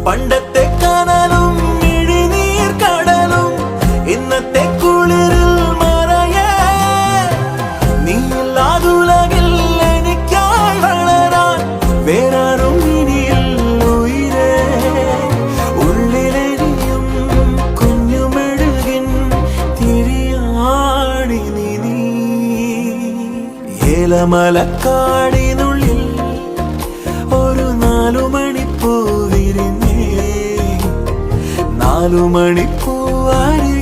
പണ്ടത്തെ കനലും മിഴിനീർ കടലും ഇന്നത്തെ കുളിരിൽ മറയേ നീയില്ലാതുലകിൽ എനിക്കായി വളരാൻ വേറാരും ഇനിയില്ല ഉയിരേ ഉള്ളിലെരിയും കുഞ്ഞുമെഴുകിൻ തിരിയാണി നീ ഏലമലക്കാടിനുള്ളിൽ ഒരു 4 മണിപ്പൂ വിരിഞ്ഞേ 4 മണിപ്പൂവാരി